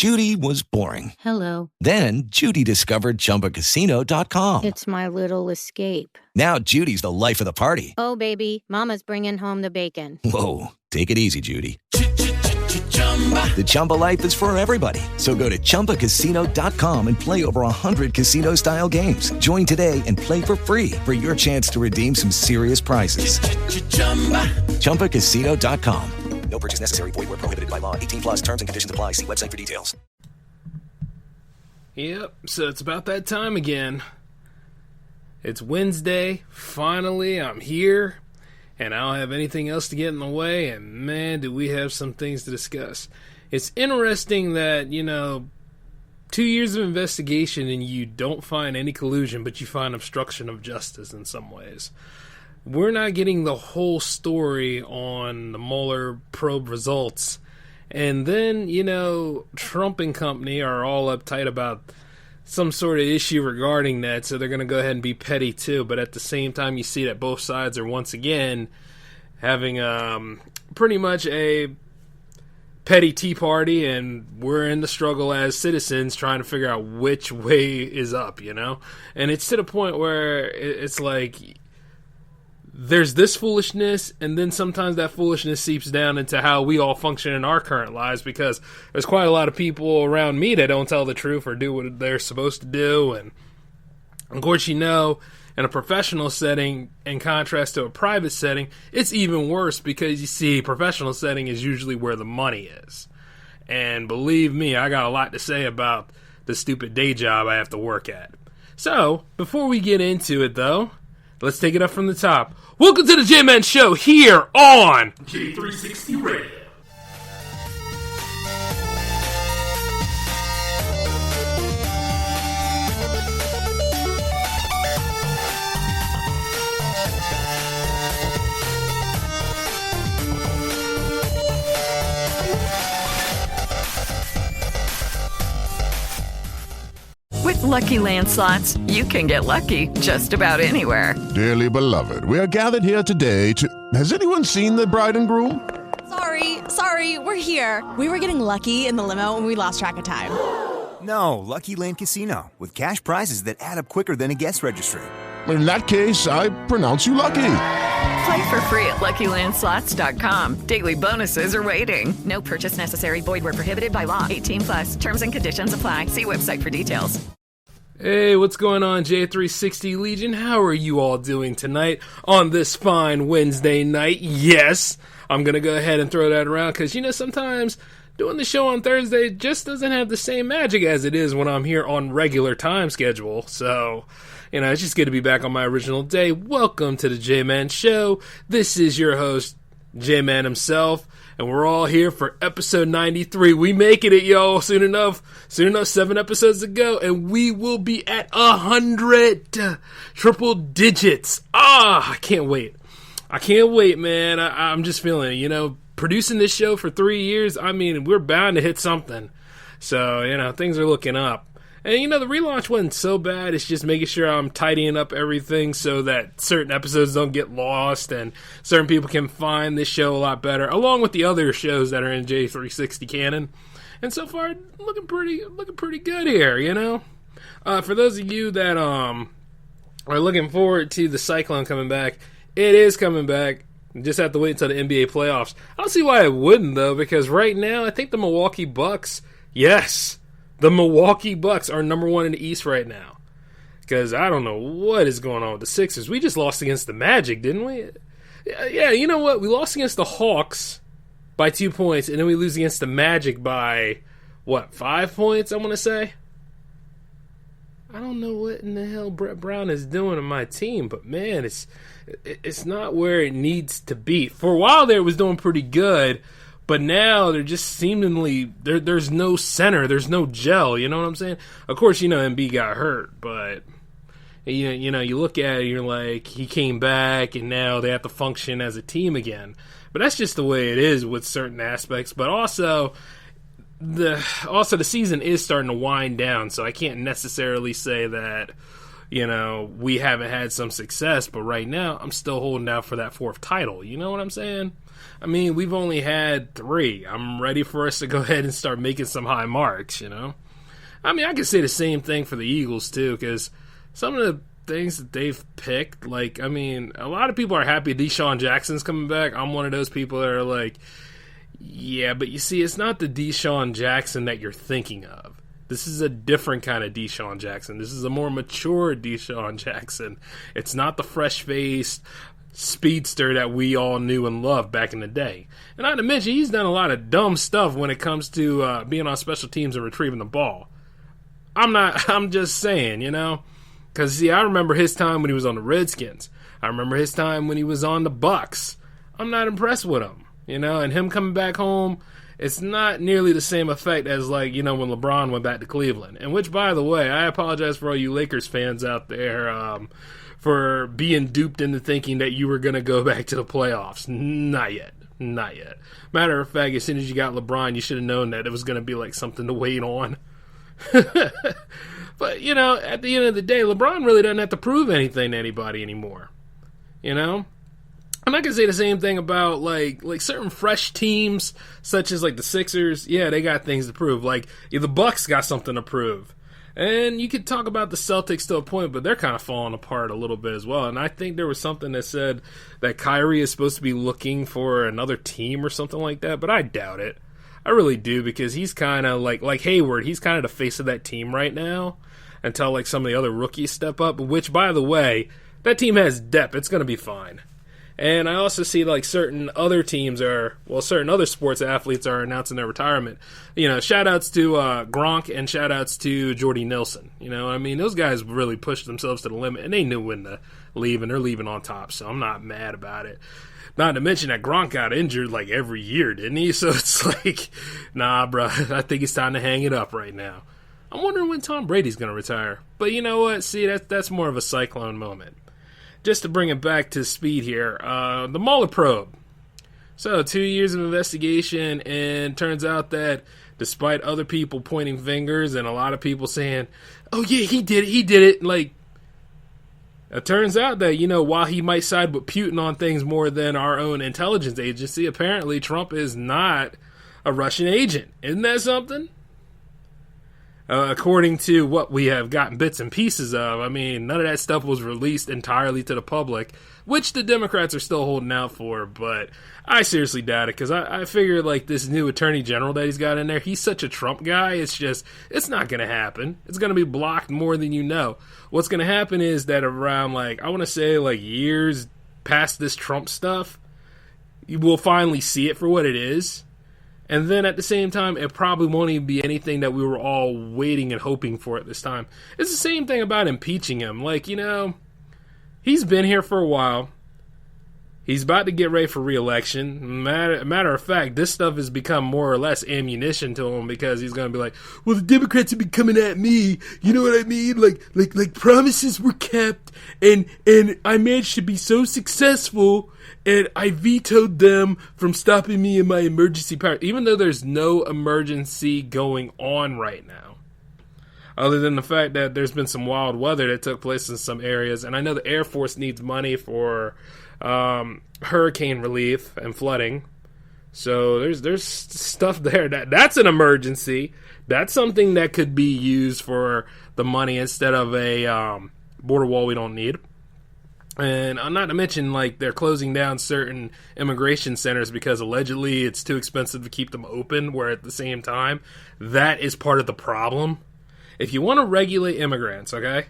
Judy was boring. Hello. Then Judy discovered ChumbaCasino.com. It's my little escape. Now Judy's the life of the party. Oh, baby, mama's bringing home the bacon. Whoa, take it easy, Judy. The Chumba life is for everybody. So go to ChumbaCasino.com and play over 100 casino-style games. Join today and play for free for your chance to redeem some serious prizes. ChumbaCasino.com. No purchase necessary. Void where prohibited by law. 18 plus terms and conditions apply. See website for details. Yep, so it's about that time again. It's Wednesday. Finally, I'm here. And I don't have anything else to get in the way. And man, do we have some things to discuss. It's interesting that, 2 years of investigation and you don't find any collusion, but you find obstruction of justice in some ways. We're not getting the whole story on the Mueller probe results. And then, Trump and company are all uptight about some sort of issue regarding that, so they're going to go ahead and be petty too. But at the same time, you see that both sides are once again having pretty much a petty tea party, and we're in the struggle as citizens trying to figure out which way is up, And it's to the point where it's like there's this foolishness, and then sometimes that foolishness seeps down into how we all function in our current lives, because there's quite a lot of people around me that don't tell the truth or do what they're supposed to do. And of course, in a professional setting, in contrast to a private setting, it's even worse, because you see, professional setting is usually where the money is. And believe me, I got a lot to say about the stupid day job I have to work at. So, before we get into it though, let's take it up from the top. Welcome to the J-Man Show here on J360 Radio. With Lucky Land Slots, you can get lucky just about anywhere. Dearly beloved, we are gathered here today to... Has anyone seen the bride and groom? Sorry, we're here. We were getting lucky in the limo and we lost track of time. No, Lucky Land Casino, with cash prizes that add up quicker than a guest registry. In that case, I pronounce you lucky. Play for free at LuckyLandSlots.com. Daily bonuses are waiting. No purchase necessary. Void where prohibited by law. 18 plus. Terms and conditions apply. See website for details. Hey, what's going on, J360 Legion? How are you all doing tonight on this fine Wednesday night? Yes, I'm going to go ahead and throw that around because, sometimes doing the show on Thursday just doesn't have the same magic as it is when I'm here on regular time schedule. So, it's just good to be back on my original day. Welcome to the J-Man Show. This is your host, J-Man himself. And we're all here for episode 93. We making it, yo. Soon enough, 7 episodes to go. And we will be at 100 triple digits. I can't wait. Man. I'm just feeling it. Producing this show for 3 years, we're bound to hit something. So, things are looking up. And, the relaunch wasn't so bad. It's just making sure I'm tidying up everything so that certain episodes don't get lost and certain people can find this show a lot better, along with the other shows that are in J360 canon. And so far, looking pretty good here, For those of you that are looking forward to the Cyclone coming back, it is coming back. You just have to wait until the NBA playoffs. I don't see why it wouldn't, though, because right now, I think the Milwaukee Bucks, yes, the Milwaukee Bucks are number 1 in the East right now. Because I don't know what is going on with the Sixers. We just lost against the Magic, didn't we? Yeah, you know what? We lost against the Hawks by 2 points, and then we lose against the Magic by, 5 points, I want to say? I don't know what in the hell Brett Brown is doing to my team, but man, it's not where it needs to be. For a while there, it was doing pretty good. But now they're just seemingly there's no center, there's no gel. You know what I'm saying? Of course, Embiid got hurt, but you look at it, you're like, he came back, and now they have to function as a team again. But that's just the way it is with certain aspects. But also the season is starting to wind down, so I can't necessarily say that we haven't had some success. But right now, I'm still holding out for that 4th title. You know what I'm saying? I mean, we've only had 3. I'm ready for us to go ahead and start making some high marks, I mean, I could say the same thing for the Eagles, too, because some of the things that they've picked, a lot of people are happy Deshaun Jackson's coming back. I'm one of those people that are like, yeah, but you see, it's not the Deshaun Jackson that you're thinking of. This is a different kind of Deshaun Jackson. This is a more mature Deshaun Jackson. It's not the fresh-faced speedster that we all knew and loved back in the day. And not to mention, he's done a lot of dumb stuff when it comes to being on special teams and retrieving the ball. I'm just saying, Because, see, I remember his time when he was on the Redskins. I remember his time when he was on the Bucks. I'm not impressed with him, and him coming back home, it's not nearly the same effect as, when LeBron went back to Cleveland. And which, by the way, I apologize for all you Lakers fans out there for being duped into thinking that you were going to go back to the playoffs. Not yet. Matter of fact, as soon as you got LeBron, you should have known that it was going to be like something to wait on. But, at the end of the day, LeBron really doesn't have to prove anything to anybody anymore. I'm not going to say the same thing about, like certain fresh teams, such as, the Sixers. Yeah, they got things to prove. The Bucks got something to prove. And you could talk about the Celtics to a point, but they're kind of falling apart a little bit as well. And I think there was something that said that Kyrie is supposed to be looking for another team or something like that, but I doubt it. I really do, because he's kind of like Hayward. He's kind of the face of that team right now until, some of the other rookies step up, which, by the way, that team has depth. It's going to be fine. And I also see certain other teams certain other sports athletes are announcing their retirement. Shout outs to Gronk and shout outs to Jordy Nelson. Those guys really pushed themselves to the limit and they knew when to leave, and they're leaving on top. So I'm not mad about it. Not to mention that Gronk got injured every year, didn't he? So it's nah, bro, I think it's time to hang it up right now. I'm wondering when Tom Brady's going to retire. But you know what? See, that's more of a cyclone moment. Just to bring it back to speed here, the Mueller probe. So 2 years of investigation, and turns out that despite other people pointing fingers and a lot of people saying, oh yeah, he did it, it turns out that, while he might side with Putin on things more than our own intelligence agency, apparently Trump is not a Russian agent. Isn't that something? According to what we have gotten bits and pieces of, none of that stuff was released entirely to the public, which the Democrats are still holding out for, but I seriously doubt it, because I figure, this new attorney general that he's got in there, he's such a Trump guy, it's not going to happen. It's going to be blocked more than you know. What's going to happen is that around, I want to say, years past this Trump stuff, you will finally see it for what it is. And then at the same time, it probably won't even be anything that we were all waiting and hoping for at this time. It's the same thing about impeaching him. He's been here for a while. He's about to get ready for re-election. Matter of fact, this stuff has become more or less ammunition to him, because he's going to be like, well, the Democrats have been coming at me. You know what I mean? Like promises were kept, and I managed to be so successful, and I vetoed them from stopping me in my emergency power, even though there's no emergency going on right now. Other than the fact that there's been some wild weather that took place in some areas, and I know the Air Force needs money for hurricane relief and flooding. So there's stuff there that's an emergency. That's something that could be used for the money instead of a border wall we don't need. And not to mention, they're closing down certain immigration centers because allegedly it's too expensive to keep them open, where at the same time, that is part of the problem. If you want to regulate immigrants, okay,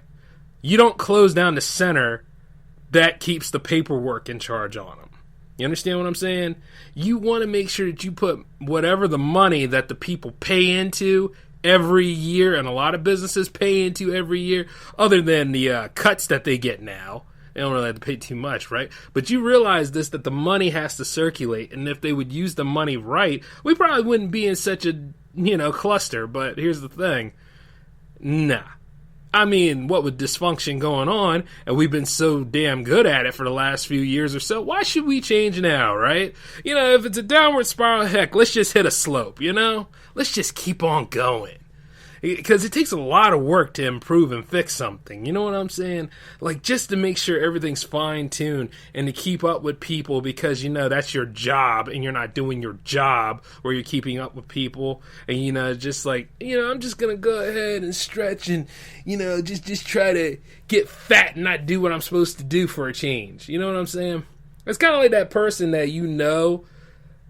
you don't close down the center that keeps the paperwork in charge on them. You understand what I'm saying? You want to make sure that you put whatever the money that the people pay into every year, and a lot of businesses pay into every year, other than the cuts that they get now. They don't really have to pay too much, right? But you realize this, that the money has to circulate, and if they would use the money right, we probably wouldn't be in such a, cluster. But here's the thing. Nah. What with dysfunction going on, and we've been so damn good at it for the last few years or so, why should we change now, right? If it's a downward spiral, heck, let's just hit a slope, Let's just keep on going. Because it takes a lot of work to improve and fix something. You know what I'm saying? Like, just to make sure everything's fine-tuned and to keep up with people because, that's your job and you're not doing your job where you're keeping up with people. And, just like, I'm just going to go ahead and stretch and, just try to get fat and not do what I'm supposed to do for a change. You know what I'm saying? It's kind of like that person that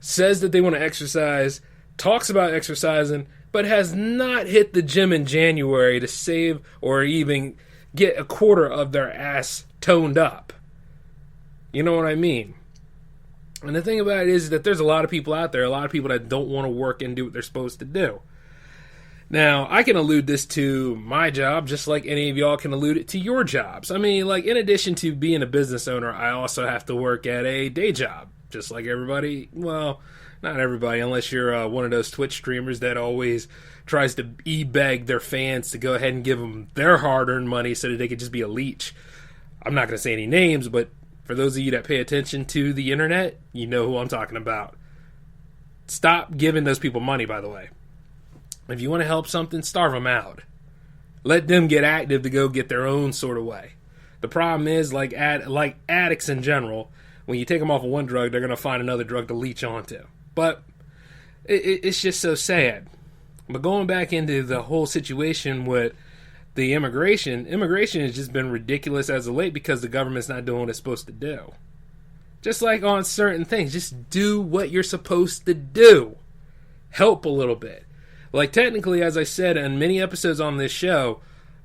says that they want to exercise, talks about exercising, but has not hit the gym in January to save or even get a quarter of their ass toned up. You know what I mean? And the thing about it is that there's a lot of people out there, a lot of people that don't want to work and do what they're supposed to do. Now, I can allude this to my job just like any of y'all can allude it to your jobs. I mean, like, in addition to being a business owner, I also have to work at a day job, just like everybody. Well, not everybody, unless you're one of those Twitch streamers that always tries to e-beg their fans to go ahead and give them their hard-earned money so that they could just be a leech. I'm not going to say any names, but for those of you that pay attention to the internet, you know who I'm talking about. Stop giving those people money, by the way. If you want to help something, starve them out. Let them get active to go get their own sort of way. The problem is, like addicts in general, when you take them off of one drug, they're going to find another drug to leech onto. But it's just so sad. But going back into the whole situation with the immigration has just been ridiculous as of late because the government's not doing what it's supposed to do. Just like on certain things, just do what you're supposed to do. Help a little bit. Like, technically, as I said in many episodes on this show,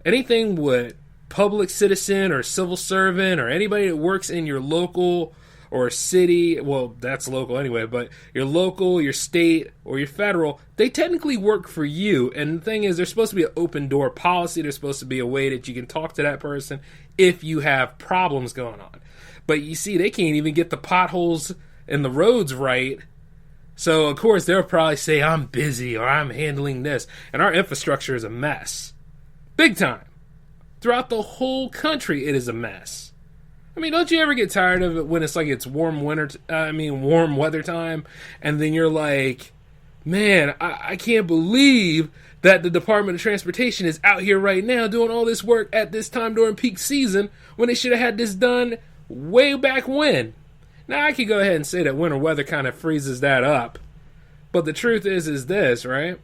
anything with public citizen or civil servant or anybody that works in your local or city, well, that's local anyway, but your local, your state, or your federal, they technically work for you. And the thing is, there's supposed to be an open door policy. There's supposed to be a way that you can talk to that person if you have problems going on. But you see, they can't even get the potholes and the roads right. So, of course, they'll probably say, I'm busy or I'm handling this. And our infrastructure is a mess. Big time. Throughout the whole country, it is a mess. I mean, don't you ever get tired of it when it's warm weather time, and then you're like, man, I can't believe that the Department of Transportation is out here right now doing all this work at this time during peak season when they should have had this done way back when. Now, I could go ahead and say that winter weather kind of freezes that up, but the truth is this, right?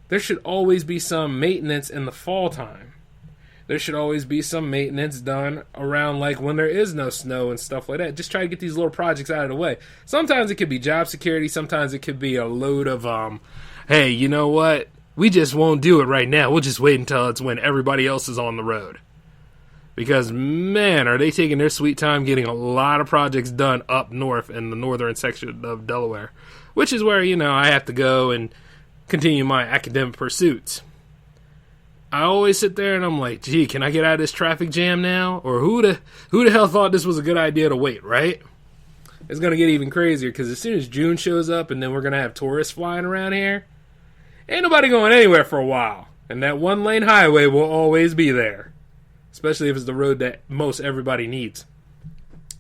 There should always be some maintenance in the fall time. There should always be some maintenance done around like when there is no snow and stuff like that. Just try to get these little projects out of the way. Sometimes it could be job security. Sometimes it could be a load of, hey, you know what? We just won't do it right now. We'll just wait until it's when everybody else is on the road. Because, man, are they taking their sweet time getting a lot of projects done up north in the northern section of Delaware. Which is where, I have to go and continue my academic pursuits. I always sit there and I'm like, gee, can I get out of this traffic jam now? Or who the hell thought this was a good idea to wait, right? It's going to get even crazier because as soon as June shows up and then we're going to have tourists flying around here, ain't nobody going anywhere for a while. And that one-lane highway will always be there. Especially if it's the road that most everybody needs.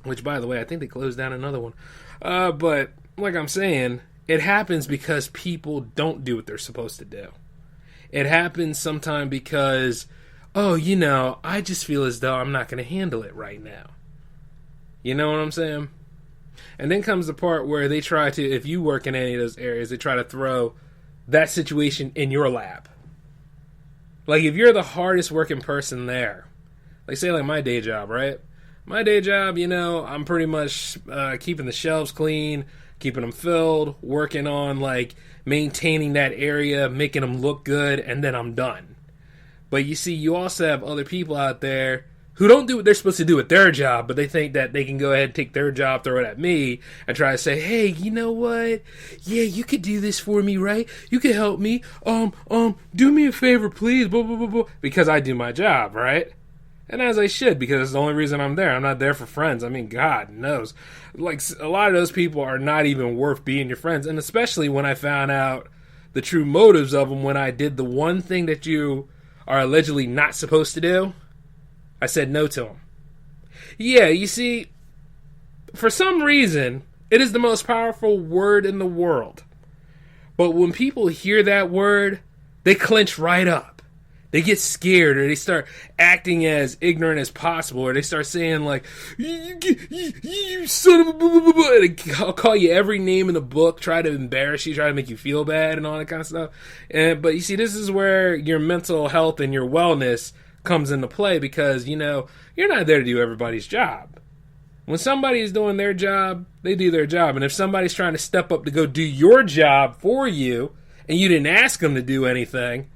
Which, by the way, I think they closed down another one. But, like I'm saying, it happens because people don't do what they're supposed to do. It happens sometimes because, I just feel as though I'm not going to handle it right now. You know what I'm saying? And then comes the part where they try to, if you work in any of those areas, they try to throw that situation in your lap. Like, if you're the hardest working person there, like, say, like, my day job, right? My day job, I'm pretty much keeping the shelves clean, keeping them filled, working on, like, maintaining that area, making them look good, and then I'm done. But you see, you also have other people out there who don't do what they're supposed to do at their job, but they think that they can go ahead and take their job, throw it at me, and try to say, hey, you know what? Yeah, you could do this for me, right? You could help me. Do me a favor, please, blah, blah, blah, blah. Because I do my job, right? And as I should, because it's the only reason I'm there. I'm not there for friends. I mean, God knows. Like, a lot of those people are not even worth being your friends. And especially when I found out the true motives of them when I did the one thing that you are allegedly not supposed to do, I said no to them. Yeah, you see, for some reason, it is the most powerful word in the world. But when people hear that word, they clench right up. They get scared, or they start acting as ignorant as possible, or they start saying like, you son of a blah, blah, blah, and I'll call you every name in the book, try to embarrass you, try to make you feel bad and all that kind of stuff. But you see, this is where your mental health and your wellness comes into play, because, you know, you're not there to do everybody's job. When somebody's doing their job, they do their job. And if somebody's trying to step up to go do your job for you, and you didn't ask them to do anything,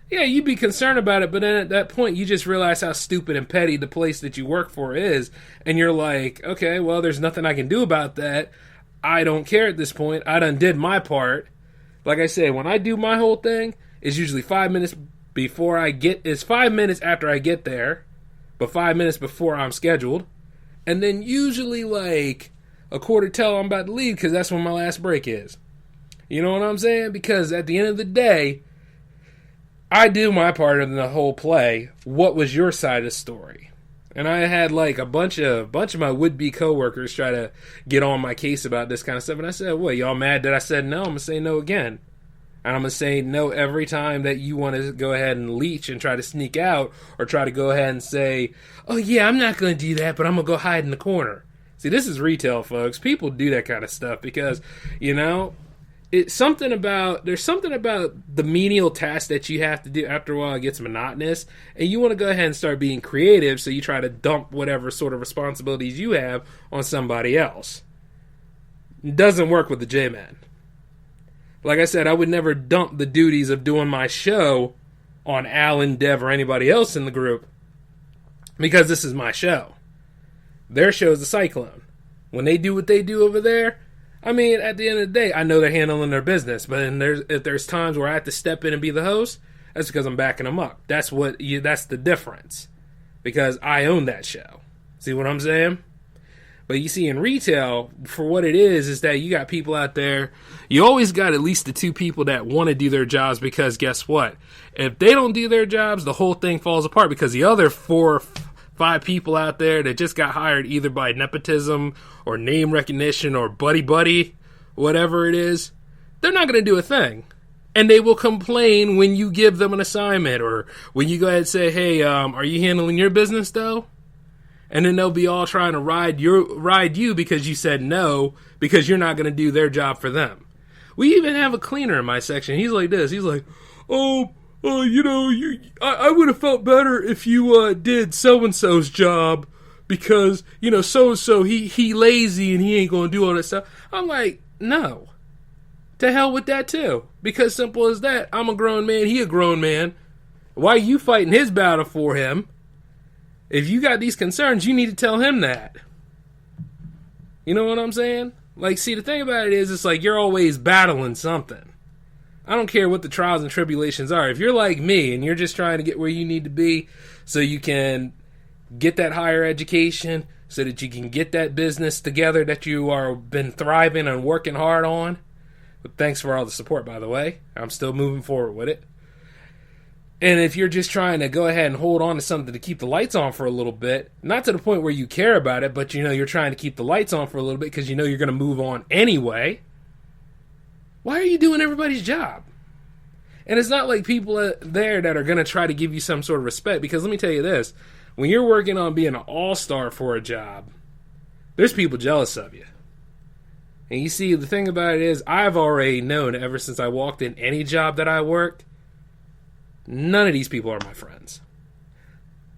yeah, you'd be concerned about it, but then at that point, you just realize how stupid and petty the place that you work for is, and you're like, okay, well, there's nothing I can do about that. I don't care at this point. I done did my part. Like I said, when I do my whole thing, it's usually 5 minutes before it's 5 minutes after I get there, but 5 minutes before I'm scheduled, and then usually like a quarter till I'm about to leave, because that's when my last break is. You know what I'm saying? Because at the end of the day, I do my part in the whole play. What was your side of the story? And I had like a bunch of my would-be coworkers try to get on my case about this kind of stuff. And I said, what, y'all mad that I said no? I'm going to say no again. And I'm going to say no every time that you want to go ahead and leech and try to sneak out, or try to go ahead and say, oh yeah, I'm not going to do that, but I'm going to go hide in the corner. See, this is retail, folks. People do that kind of stuff because, you know, there's something about the menial task that you have to do. After a while, it gets monotonous, and you want to go ahead and start being creative, so you try to dump whatever sort of responsibilities you have on somebody else. It doesn't work with the J-Man. Like I said, I would never dump the duties of doing my show on Alan, Dev, or anybody else in the group, because this is my show. Their show is the Cyclone. When they do what they do over there, I mean, at the end of the day, I know they're handling their business, but if there's times where I have to step in and be the host, that's because I'm backing them up. That's the difference, because I own that show. See what I'm saying? But you see, in retail, for what it is that you got people out there, you always got at least the two people that want to do their jobs, because guess what? If they don't do their jobs, the whole thing falls apart, because the other 4 or 5 people out there that just got hired either by nepotism or name recognition or buddy, whatever it is, they're not going to do a thing. And they will complain when you give them an assignment, or when you go ahead and say, hey, are you handling your business though? And then they'll be all trying to ride you because you said no, because you're not going to do their job for them. We even have a cleaner in my section. He's like this. He's like, you know, I would have felt better if you did so-and-so's job, because, you know, so-and-so, he lazy and he ain't going to do all that stuff. I'm like, no. To hell with that, too. Because simple as that. I'm a grown man. He a grown man. Why are you fighting his battle for him? If you got these concerns, you need to tell him that. You know what I'm saying? Like, see, the thing about it is, it's like you're always battling something. I don't care what the trials and tribulations are. If you're like me and you're just trying to get where you need to be so you can get that higher education, so that you can get that business together that you are been thriving and working hard on. But thanks for all the support, by the way. I'm still moving forward with it. And if you're just trying to go ahead and hold on to something to keep the lights on for a little bit, not to the point where you care about it, but you know you're trying to keep the lights on for a little bit because you know you're going to move on anyway, why are you doing everybody's job? And it's not like people there that are going to try to give you some sort of respect, because let me tell you this, when you're working on being an all-star for a job, there's people jealous of you. And you see, the thing about it is, I've already known ever since I walked in any job that I worked, none of these people are my friends.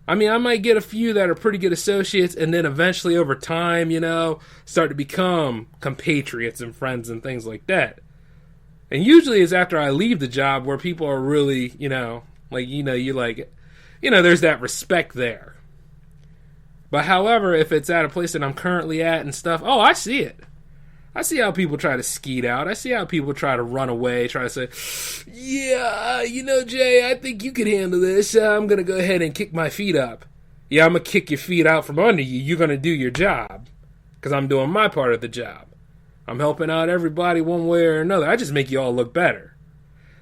I mean, I might get a few that are pretty good associates, and then eventually over time, you know, start to become compatriots and friends and things like that. And usually it's after I leave the job where people are really, you know, like, you know, you like, you know, there's that respect there. But however, if it's at a place that I'm currently at and stuff, oh, I see it. I see how people try to skeet out. I see how people try to run away, try to say, yeah, you know, Jay, I think you could handle this. I'm going to go ahead and kick my feet up. Yeah, I'm going to kick your feet out from under you. You're going to do your job because I'm doing my part of the job. I'm helping out everybody one way or another. I just make you all look better.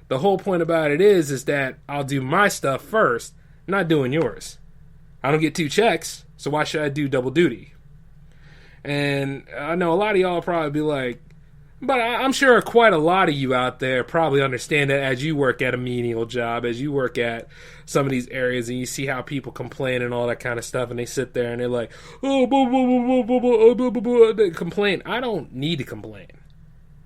The whole point about it is that I'll do my stuff first, not doing yours. I don't get 2 checks, so why should I do double duty? And I know a lot of y'all probably be like, But I'm sure quite a lot of you out there probably understand that as you work at a menial job, as you work at some of these areas and you see how people complain and all that kind of stuff, and they sit there and they're like, oh, blah, blah, blah, blah, blah, blah, blah, blah, they complain. I don't need to complain.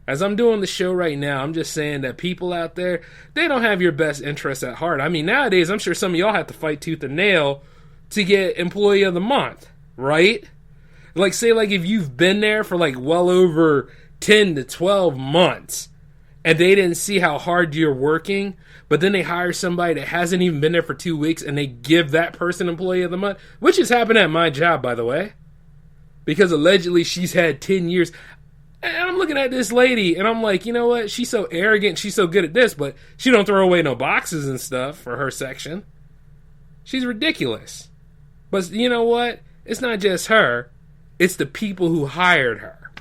As I'm doing the show right now, I'm just saying that people out there, they don't have your best interests at heart. I mean, nowadays, I'm sure some of y'all have to fight tooth and nail to get Employee of the Month, right? Like, say, like, if you've been there for, like, well over 10 to 12 months, and they didn't see how hard you're working, but then they hire somebody that hasn't even been there for 2 weeks, and they give that person Employee of the Month, which has happened at my job, by the way, because allegedly she's had 10 years. And I'm looking at this lady, and I'm like, you know what? She's so arrogant, she's so good at this, but she don't throw away no boxes and stuff for her section. She's ridiculous. But you know what? It's not just her. It's the people who hired her.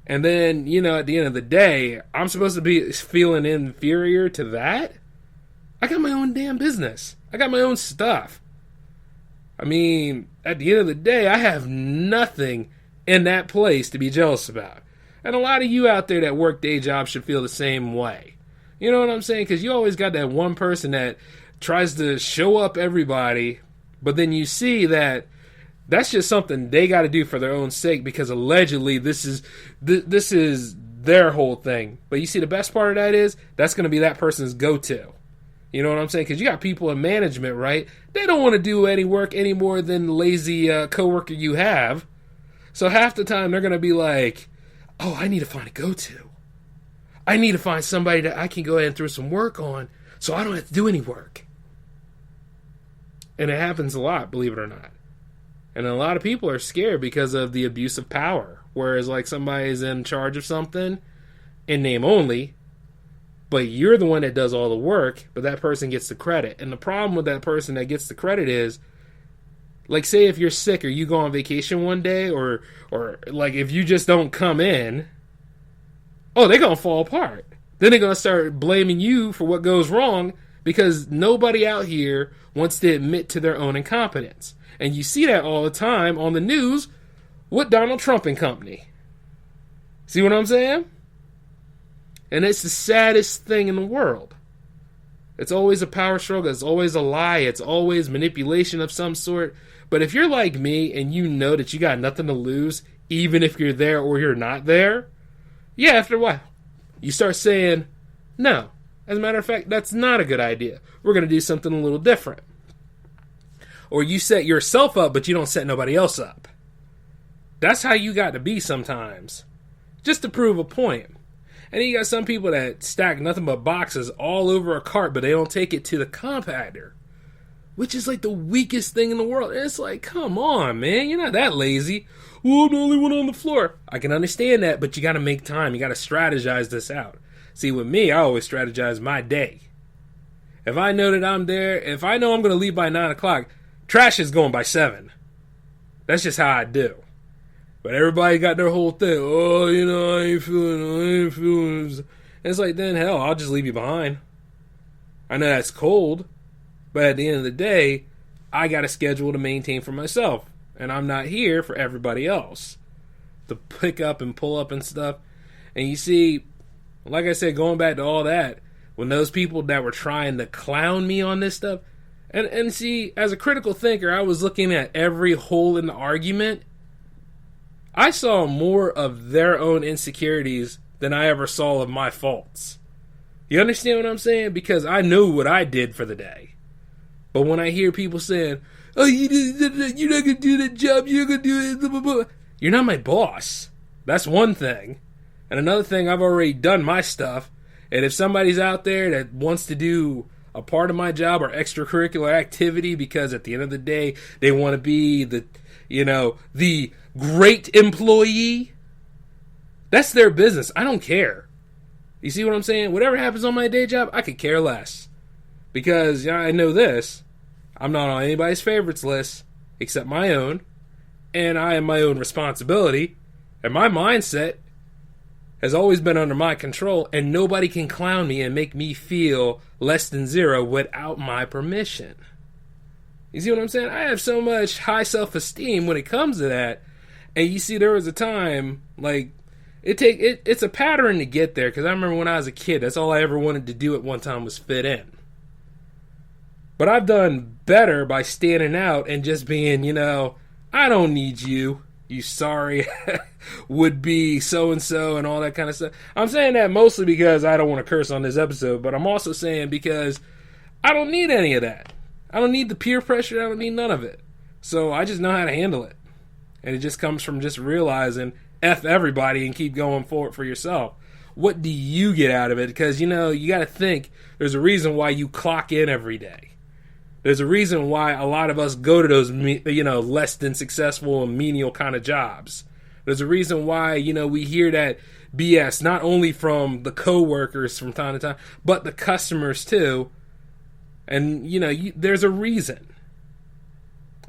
And then, you know, at the end of the day, I'm supposed to be feeling inferior to that? I got my own damn business. I got my own stuff. I mean, at the end of the day, I have nothing in that place to be jealous about. And a lot of you out there that work day jobs should feel the same way. You know what I'm saying? Because you always got that one person that tries to show up everybody, but then you see that that's just something they got to do for their own sake because allegedly this is their whole thing. But you see, the best part of that is that's going to be that person's go-to. You know what I'm saying? Because you got people in management, right? They don't want to do any work any more than the lazy coworker you have. So half the time they're going to be like, oh, I need to find a go-to. I need to find somebody that I can go ahead and throw some work on so I don't have to do any work. And it happens a lot, believe it or not. And a lot of people are scared because of the abuse of power. Whereas like somebody's in charge of something, in name only, but you're the one that does all the work, but that person gets the credit. And the problem with that person that gets the credit is, like, say if you're sick or you go on vacation one day, or like if you just don't come in, oh, they're going to fall apart. Then they're going to start blaming you for what goes wrong because nobody out here wants to admit to their own incompetence. And you see that all the time on the news with Donald Trump and company. See what I'm saying? And it's the saddest thing in the world. It's always a power struggle. It's always a lie. It's always manipulation of some sort. But if you're like me and you know that you got nothing to lose, even if you're there or you're not there, yeah, after a while, you start saying, no. As a matter of fact, that's not a good idea. We're going to do something a little different. Or you set yourself up, but you don't set nobody else up. That's how you got to be sometimes. Just to prove a point. And then you got some people that stack nothing but boxes all over a cart, but they don't take it to the compactor. Which is like the weakest thing in the world. And it's like, come on, man. You're not that lazy. Well, I'm the only one on the floor. I can understand that, but you got to make time. You got to strategize this out. See, with me, I always strategize my day. If I know that I'm there, if I know I'm going to leave by 9 o'clock, trash is going by 7. That's just how I do. But everybody got their whole thing. Oh, you know, I ain't feeling. And it's like, then hell, I'll just leave you behind. I know that's cold. But at the end of the day, I got a schedule to maintain for myself. And I'm not here for everybody else to pick up and pull up and stuff. And you see, like I said, going back to all that, when those people that were trying to clown me on this stuff, and see, as a critical thinker, I was looking at every hole in the argument. I saw more of their own insecurities than I ever saw of my faults. You understand what I'm saying? Because I know what I did for the day. But when I hear people saying, oh, you're not going to do that job, you're going to do it, blah, blah, blah. You're not my boss. That's one thing. And another thing, I've already done my stuff. And if somebody's out there that wants to do a part of my job or extracurricular activity because at the end of the day, they want to be the great employee, that's their business. I don't care. You see what I'm saying? Whatever happens on my day job, I could care less. Because I know this. I'm not on anybody's favorites list except my own. And I am my own responsibility. And my mindset has always been under my control. And nobody can clown me and make me feel less than zero without my permission. You see what I'm saying? I have so much high self-esteem when it comes to that. And you see, there was a time, like, It's a pattern to get there, because I remember when I was a kid, that's all I ever wanted to do at one time was fit in. But I've done better by standing out and just being, I don't need you, you sorry would-be so-and-so and all that kind of stuff. I'm saying that mostly because I don't want to curse on this episode, but I'm also saying because I don't need any of that. I don't need the peer pressure. I don't need none of it. So I just know how to handle it. And it just comes from just realizing F everybody and keep going forward for yourself. What do you get out of it? Because, you got to think there's a reason why you clock in every day. There's a reason why a lot of us go to those, less than successful and menial kind of jobs. There's a reason why, we hear that BS, not only from the co-workers from time to time, but the customers too. And, there's a reason.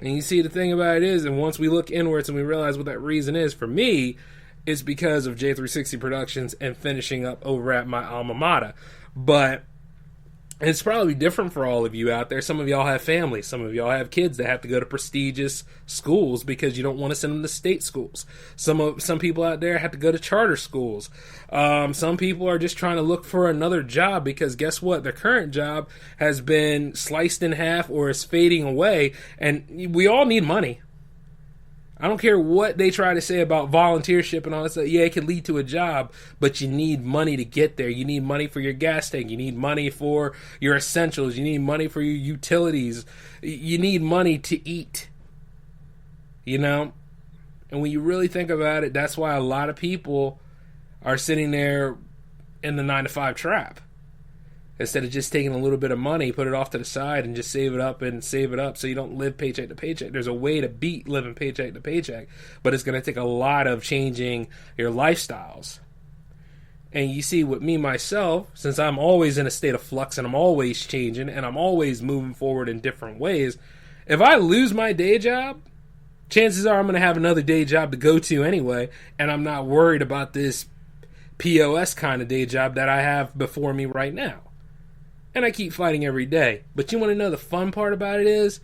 And you see, the thing about it is, and once we look inwards and we realize what that reason is, for me, it's because of J360 Productions and finishing up over at my alma mater. But it's probably different for all of you out there. Some of y'all have families. Some of y'all have kids that have to go to prestigious schools because you don't want to send them to state schools. Some people out there have to go to charter schools. Some people are just trying to look for another job because guess what? Their current job has been sliced in half or is fading away, and we all need money. I don't care what they try to say about volunteership and all that stuff. Yeah, it can lead to a job, but you need money to get there. You need money for your gas tank. You need money for your essentials. You need money for your utilities. You need money to eat. And when you really think about it, that's why a lot of people are sitting there in the 9-to-5 trap. Instead of just taking a little bit of money, put it off to the side and just save it up so you don't live paycheck to paycheck. There's a way to beat living paycheck to paycheck, but it's going to take a lot of changing your lifestyles. And you see, with me, myself, since I'm always in a state of flux and I'm always changing and I'm always moving forward in different ways, if I lose my day job, chances are I'm going to have another day job to go to anyway, and I'm not worried about this POS kind of day job that I have before me right now. And I keep fighting every day. But you want to know the fun part about it is,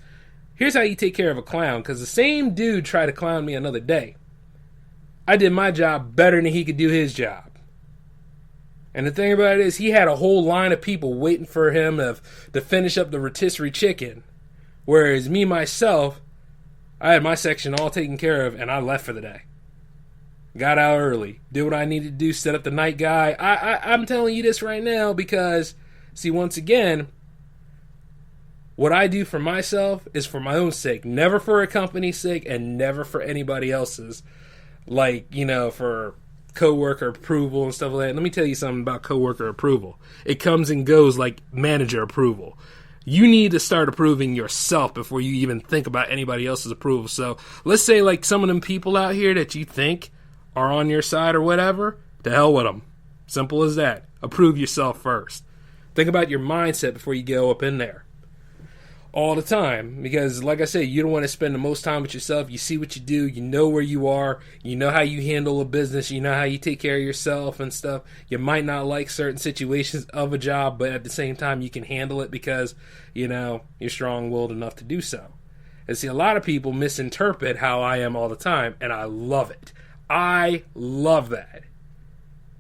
here's how you take care of a clown. Because the same dude tried to clown me another day. I did my job better than he could do his job. And the thing about it is, he had a whole line of people waiting for him to finish up the rotisserie chicken. Whereas me, myself, I had my section all taken care of, and I left for the day. Got out early. Did what I needed to do, set up the night guy. I'm telling you this right now because... See, once again, what I do for myself is for my own sake, never for a company's sake and never for anybody else's. For coworker approval and stuff like that. Let me tell you something about coworker approval. It comes and goes like manager approval. You need to start approving yourself before you even think about anybody else's approval. So let's say like some of them people out here that you think are on your side or whatever, to hell with them. Simple as that. Approve yourself first. Think about your mindset before you go up in there. All the time. Because, like I said, you don't want to spend the most time with yourself. You see what you do. You know where you are. You know how you handle a business. You know how you take care of yourself and stuff. You might not like certain situations of a job, but at the same time, you can handle it because, you're strong-willed enough to do so. And see, a lot of people misinterpret how I am all the time, and I love it. I love that.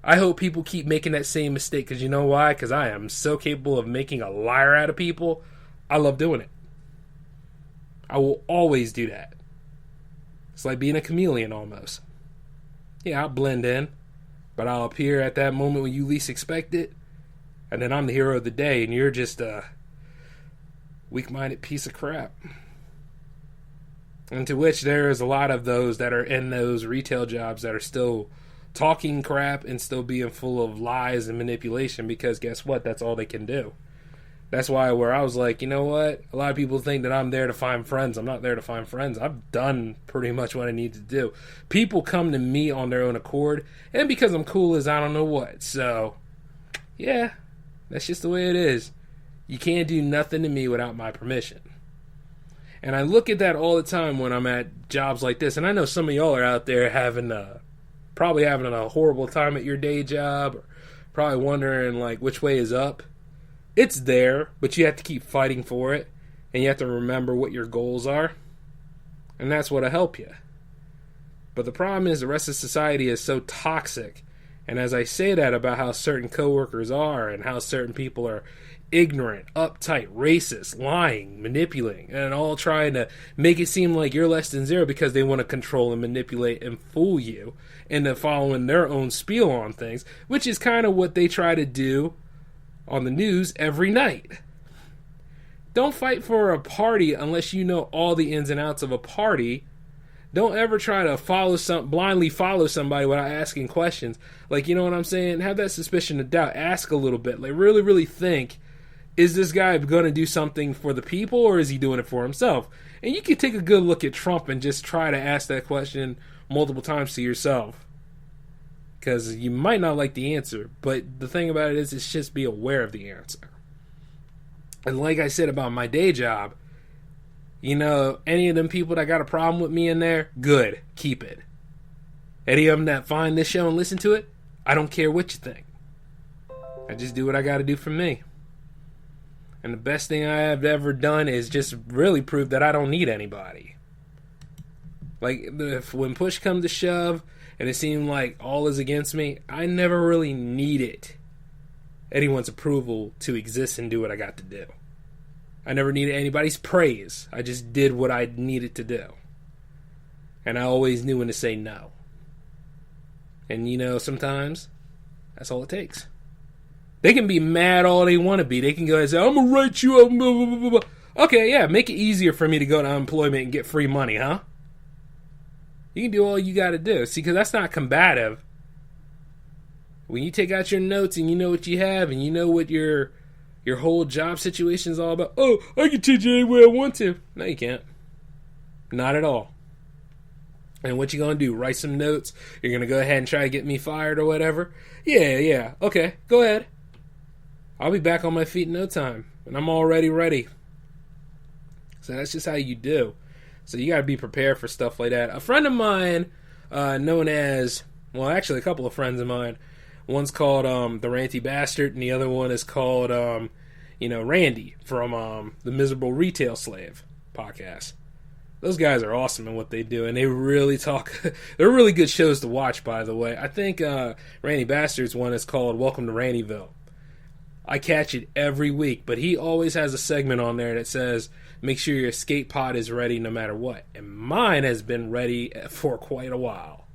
I hope people keep making that same mistake, because you know why? Because I am so capable of making a liar out of people. I love doing it. I will always do that. It's like being a chameleon almost. Yeah, I'll blend in, but I'll appear at that moment when you least expect it, and then I'm the hero of the day, and you're just a weak-minded piece of crap. And to which there is a lot of those that are in those retail jobs that are still talking crap and still being full of lies and manipulation, because guess what? That's all they can do. That's why where I was like, you know what? A lot of people think that I'm there to find friends. I'm not there to find friends. I've done pretty much what I need to do. People come to me on their own accord, and because I'm cool as I don't know what. So, yeah, that's just the way it is. You can't do nothing to me without my permission. And I look at that all the time when I'm at jobs like this. And I know some of y'all are out there probably having a horrible time at your day job, or probably wondering like which way is up. It's there, but you have to keep fighting for it, and you have to remember what your goals are, and that's what'll help you. But the problem is the rest of society is so toxic. And as I say that about how certain coworkers are and how certain people are ignorant, uptight, racist, lying, manipulating, and all trying to make it seem like you're less than zero because they want to control and manipulate and fool you into following their own spiel on things, which is kind of what they try to do on the news every night. Don't fight for a party unless you know all the ins and outs of a party. Don't ever try to blindly follow somebody without asking questions. Like, you know what I'm saying? Have that suspicion of doubt. Ask a little bit. Like, really, really think, is this guy going to do something for the people or is he doing it for himself? And you can take a good look at Trump and just try to ask that question multiple times to yourself. Because you might not like the answer, but the thing about it is just be aware of the answer. And like I said about my day job, you know, any of them people that got a problem with me in there, good, keep it. Any of them that find this show and listen to it, I don't care what you think. I just do what I got to do for me. And the best thing I have ever done is just really prove that I don't need anybody. Like, when push comes to shove, and it seemed like all is against me, I never really needed anyone's approval to exist and do what I got to do. I never needed anybody's praise. I just did what I needed to do. And I always knew when to say no. And you know, sometimes that's all it takes. They can be mad all they want to be. They can go and say, I'm going to write you up. Blah, blah, blah, blah. Okay, yeah, make it easier for me to go to unemployment and get free money, huh? You can do all you got to do. See, because that's not combative. When you take out your notes and you know what you have and you know what your whole job situation is all about, oh, I can teach you any way I want to. No, you can't. Not at all. And what you going to do? Write some notes? You're going to go ahead and try to get me fired or whatever? Yeah. Okay, go ahead. I'll be back on my feet in no time. And I'm already ready. So that's just how you do. So you got to be prepared for stuff like that. A friend of mine, known as, well, actually a couple of friends of mine, one's called the Ranty Bastard, and the other one is called, Randy from the Miserable Retail Slave podcast. Those guys are awesome in what they do, and they really talk. They're really good shows to watch, by the way. I think Randy Bastard's one is called Welcome to Randyville. I catch it every week, but he always has a segment on there that says, make sure your escape pod is ready no matter what. And mine has been ready for quite a while.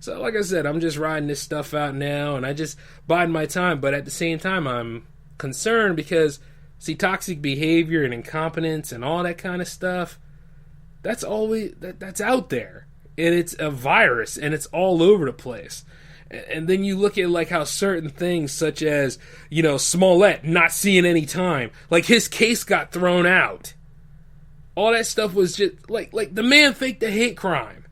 So like I said, I'm just riding this stuff out now, and I just bide my time. But at the same time, I'm concerned because, see, toxic behavior and incompetence and all that kind of stuff, that's out there. And it's a virus, and it's all over the place. And then you look at like how certain things such as, Smollett not seeing any time. Like his case got thrown out. All that stuff was just like the man faked the hate crime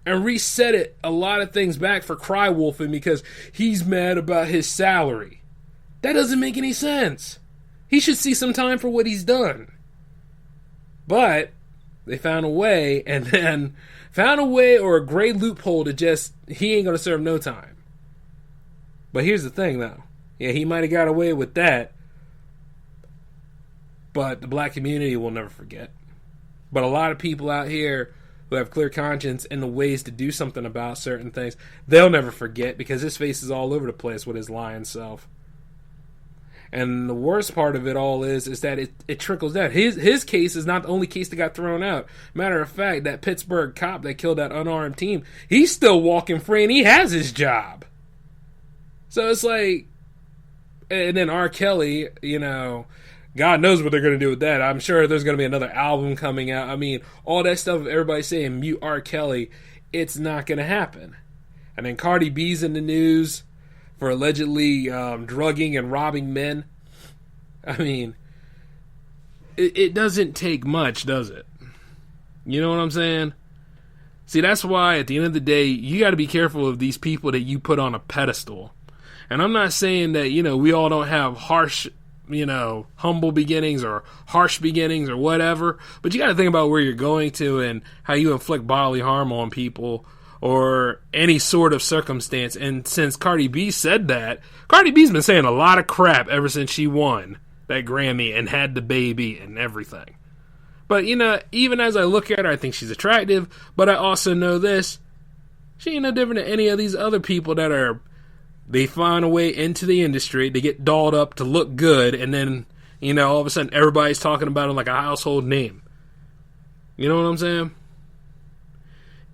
and reset it a lot of things back for cry wolfing because he's mad about his salary. That doesn't make any sense. He should see some time for what he's done. But they found a way or a gray loophole to just, he ain't going to serve no time. But here's the thing, though. Yeah, he might have got away with that, but the black community will never forget. But a lot of people out here who have clear conscience and the ways to do something about certain things, they'll never forget because his face is all over the place with his lying self. And the worst part of it all is that it trickles down. His case is not the only case that got thrown out. Matter of fact, that Pittsburgh cop that killed that unarmed team, he's still walking free and he has his job. So it's like, and then R. Kelly, God knows what they're going to do with that. I'm sure there's going to be another album coming out. I mean, all that stuff, everybody's saying mute R. Kelly, it's not going to happen. And then Cardi B's in the news for allegedly drugging and robbing men. I mean, it doesn't take much, does it? You know what I'm saying? See, that's why at the end of the day, you got to be careful of these people that you put on a pedestal. And I'm not saying that, we all don't have harsh, humble beginnings or harsh beginnings or whatever. But you got to think about where you're going to and how you inflict bodily harm on people or any sort of circumstance. And since Cardi B said that, Cardi B's been saying a lot of crap ever since she won that Grammy and had the baby and everything. But, even as I look at her, I think she's attractive. But I also know this. She ain't no different than any of these other people that they find a way into the industry, they get dolled up to look good, and then, all of a sudden everybody's talking about them like a household name. You know what I'm saying?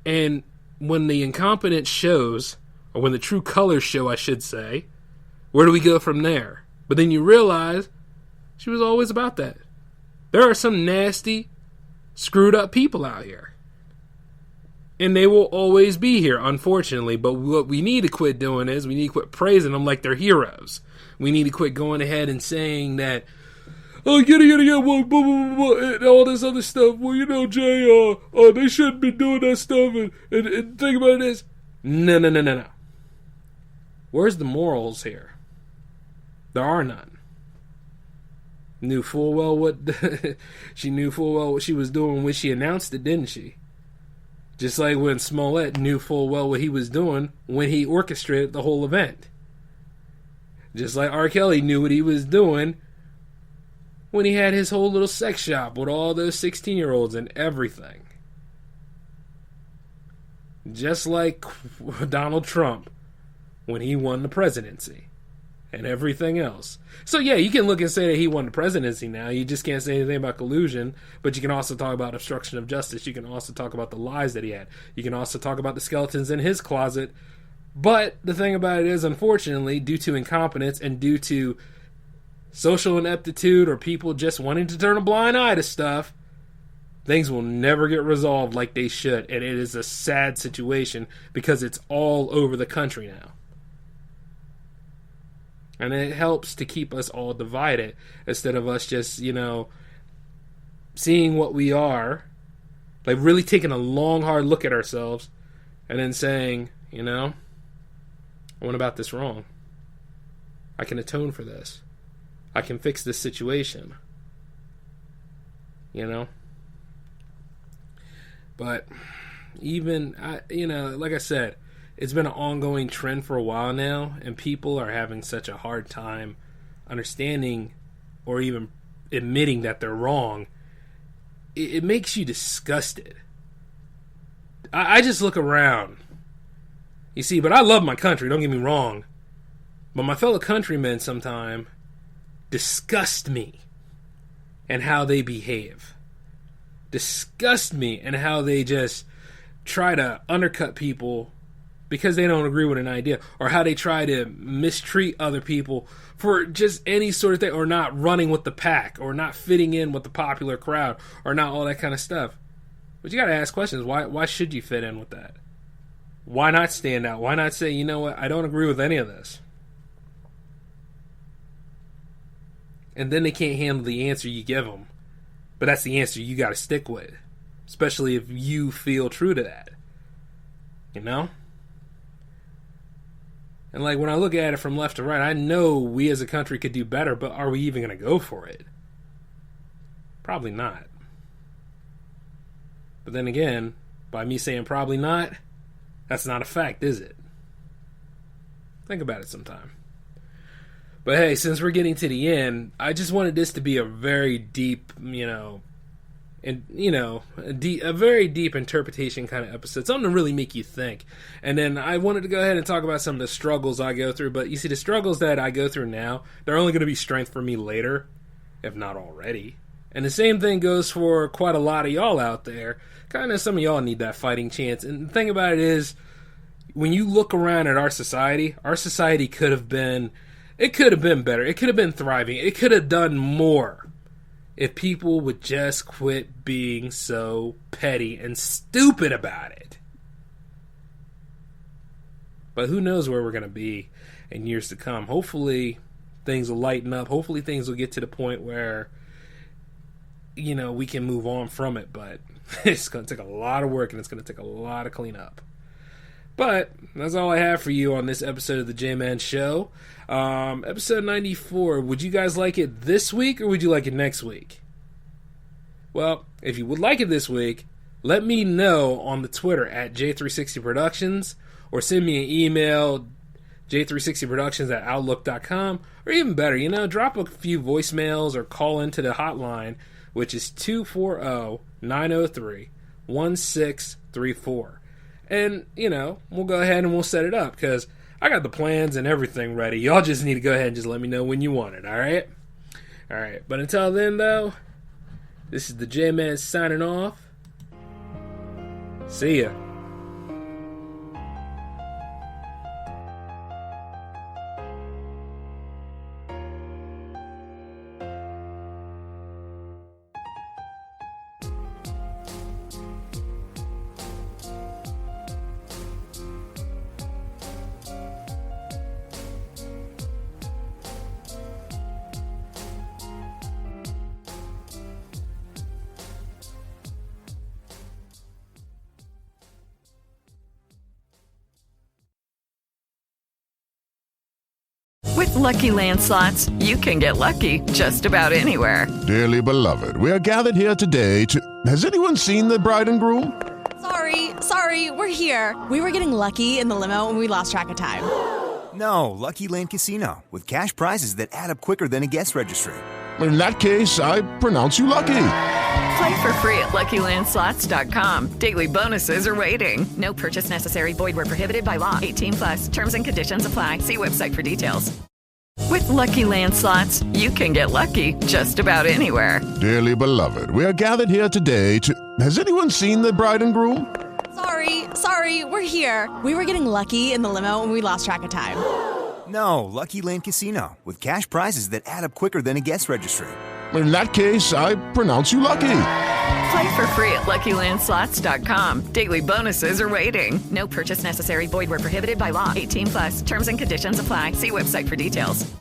And when the incompetence shows, or when the true colors show, I should say, where do we go from there? But then you realize she was always about that. There are some nasty, screwed up people out here. And they will always be here, unfortunately. But what we need to quit doing is we need to quit praising them like they're heroes. We need to quit going ahead and saying that, oh, blah, blah, blah, blah, and all this other stuff. Well, Jay, they shouldn't be doing that stuff. And think about this. No. Where's the morals here? There are none. She knew full well what she was doing when she announced it, didn't she? Just like when Smollett knew full well what he was doing when he orchestrated the whole event. Just like R. Kelly knew what he was doing when he had his whole little sex shop with all those 16-year-olds and everything. Just like Donald Trump when he won the presidency and everything else. So yeah, you can look and say that he won the presidency now. You just can't say anything about collusion, but you can also talk about obstruction of justice. You can also talk about the lies that he had. You can also talk about the skeletons in his closet. But the thing about it is, unfortunately, due to incompetence and due to social ineptitude or people just wanting to turn a blind eye to stuff, things will never get resolved like they should. And it is a sad situation because it's all over the country now. And it helps to keep us all divided instead of us just, seeing what we are, like really taking a long, hard look at ourselves and then saying, I went about this wrong. I can atone for this. I can fix this situation. But even, like I said, it's been an ongoing trend for a while now, and people are having such a hard time understanding or even admitting that they're wrong. It makes you disgusted. I just look around. You see, but I love my country, don't get me wrong. But my fellow countrymen sometimes disgust me and how they behave. Disgust me and how they just try to undercut people because they don't agree with an idea, or how they try to mistreat other people for just any sort of thing, or not running with the pack, or not fitting in with the popular crowd, or not all that kind of stuff. But you got to ask questions. Why should you fit in with that? Why not stand out? Why not say, you know what, I don't agree with any of this? And then they can't handle the answer you give them. But that's the answer you got to stick with, especially if you feel true to that. And like when I look at it from left to right, I know we as a country could do better, but are we even going to go for it? Probably not. But then again, by me saying probably not, that's not a fact, is it? Think about it sometime. But hey, since we're getting to the end, I just wanted this to be a very deep, a very deep interpretation kind of episode, something to really make you think. And then I wanted to go ahead and talk about some of the struggles I go through. But you see, the struggles that I go through now, they're only going to be strength for me later, if not already. And the same thing goes for quite a lot of y'all out there. Kind of some of y'all need that fighting chance. And the thing about it is, when you look around at our society could have been better. It could have been thriving. It could have done more if people would just quit being so petty and stupid about it. But who knows where we're going to be in years to come. Hopefully things will lighten up. Hopefully things will get to the point where, we can move on from it. But it's going to take a lot of work, and it's going to take a lot of cleanup. But that's all I have for you on this episode of the J-Man Show. Episode 94. Would you guys like it this week, or would you like it next week? Well, if you would like it this week, let me know on the Twitter at J360Productions, or send me an email, J360Productions@outlook.com, or even better, drop a few voicemails or call into the hotline, which is 240-903-1634. and, we'll go ahead and we'll set it up, because I got the plans and everything ready. Y'all just need to go ahead and just let me know when you want it, alright? Alright, but until then, though, this is the J-Man signing off. See ya. With Lucky Land Slots, you can get lucky just about anywhere. Dearly beloved, we are gathered here today to... Has anyone seen the bride and groom? Sorry, we're here. We were getting lucky in the limo and we lost track of time. No, Lucky Land Casino, with cash prizes that add up quicker than a guest registry. In that case, I pronounce you lucky. Play for free at LuckyLandSlots.com. Daily bonuses are waiting. No purchase necessary. Void where prohibited by law. 18+. Terms and conditions apply. See website for details. With Lucky Land Slots, you can get lucky just about anywhere. Dearly beloved, we are gathered here today to... Has anyone seen the bride and groom? Sorry, we're here. We were getting lucky in the limo and we lost track of time. No, Lucky Land Casino, with cash prizes that add up quicker than a guest registry. In that case, I pronounce you lucky. Play for free at LuckyLandSlots.com. Daily bonuses are waiting. No purchase necessary. Void where prohibited by law. 18+. Terms and conditions apply. See website for details.